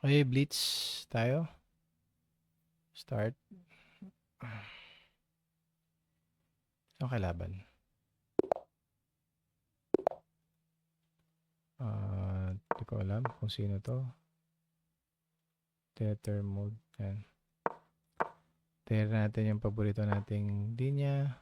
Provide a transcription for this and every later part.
Okay, blitz tayo. Start. Okay, laban. Hindi ko alam kung sino to. Tether mode. Yan. Tether natin yung paborito nating linya.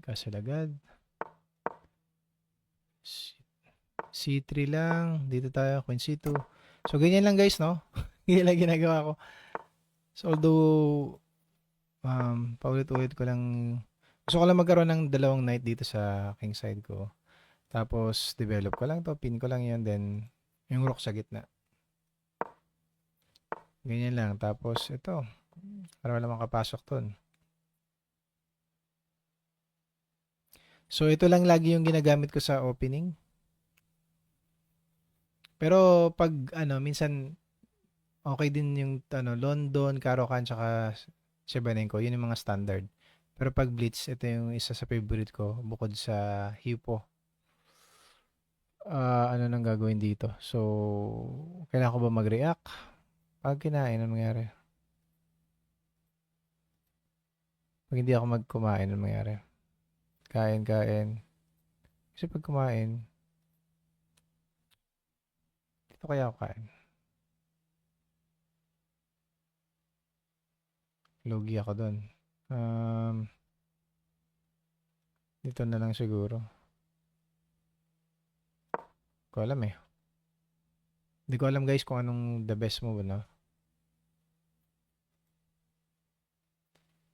Castle agad. C3 lang. Dito tayo. Queen C2. So, ganyan lang guys, no? Ganyan lang ginagawa ko. So, although, paulit-ulit ko lang. Gusto ko lang magkaroon ng dalawang knight dito sa king side ko. Tapos, develop ko lang to. Pin ko lang yan. Then, yung rook sa gitna. Ganyan lang. Tapos, ito. Para wala makapasok dun. So, ito lang lagi yung ginagamit ko sa opening. Pero, pag, minsan, okay din yung, London, Caro-Kann, tsaka Sebanenko. Yun yung mga standard. Pero pag Blitz, ito yung isa sa favorite ko, bukod sa Hipo. Ano nang gagawin dito? So, kailangan ko ba mag-react? Pag kinain, ano mangyari? Pag hindi ako magkumain, ano mangyari? Kain, kain. Kasi pag kumain, dito kaya ako kain. Lugi ako doon. Um, Dito na lang siguro. Ko alam eh. Hindi ko alam guys kung anong the best move, no?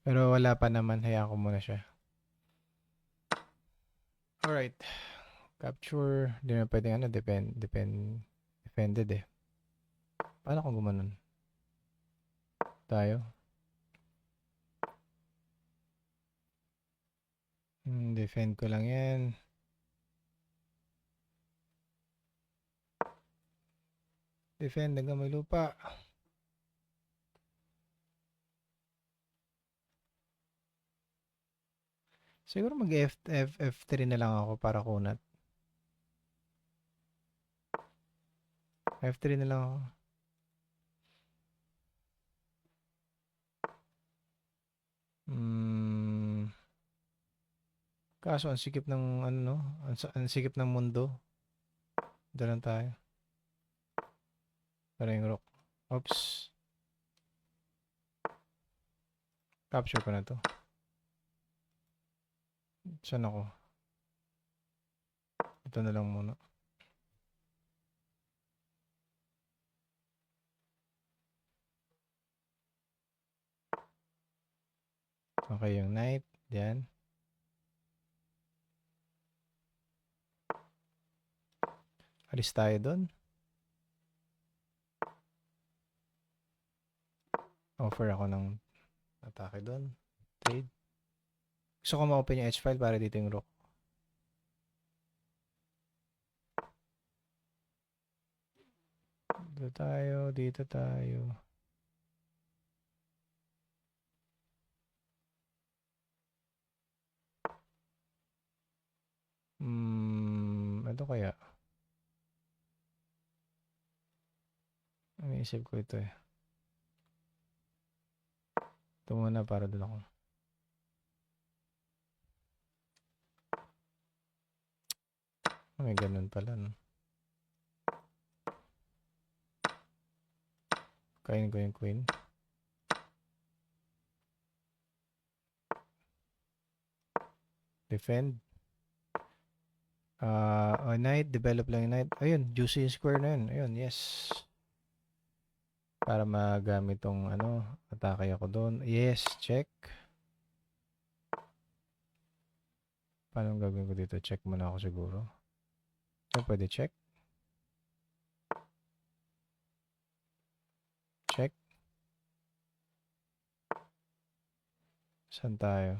Pero wala pa naman. Hayaan ko muna siya. Alright. Capture. Hindi na pwedeng defended eh. Paano kung gumanon? Tayo. Defend ko lang yan. Defend hanggang may lupa. Siguro mag F3 na lang ako para kunat. F3 na lang ako. Kaso ang sikip ng ano no? Ang sikip ng mundo. Doon tayo. Para yung rock. Oops. Capture ko na to. Saan ako? Ito na lang muna. Okay, yung knight. Yan. Alis tayo doon. Offer ako ng atake doon. Trade. Gusto ko ma-open yung H-file para dito yung rook. Dito tayo. Dito tayo. Ano kaya? Naisip ko ito eh. Ito muna para doon ako. May ganun pala, no? Kain ko yung queen. Defend. Knight. Develop lang yung knight. Ayun, juicy yung square na yun. Ayun, yes. Para magamit tong atake ako doon. Yes, check. Paano gagawin ko dito? Check muna ako siguro. Pwede check. Check. Saan tayo?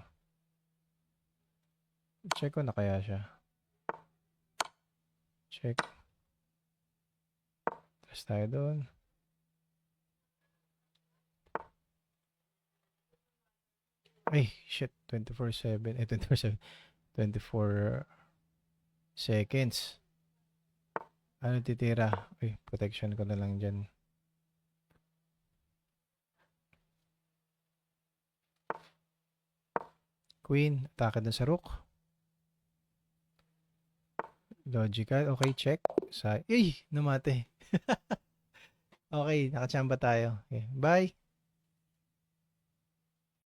Check ko na kaya siya. Check. Tapos tayo doon. Ay, shit. 24/7. 24/7. 24 seconds. Ano titira? Uy, protection ko na lang dyan. Queen, atake dun sa rook. Logical. Okay, check. Ay, namate. Okay, nakachamba tayo. Okay, bye.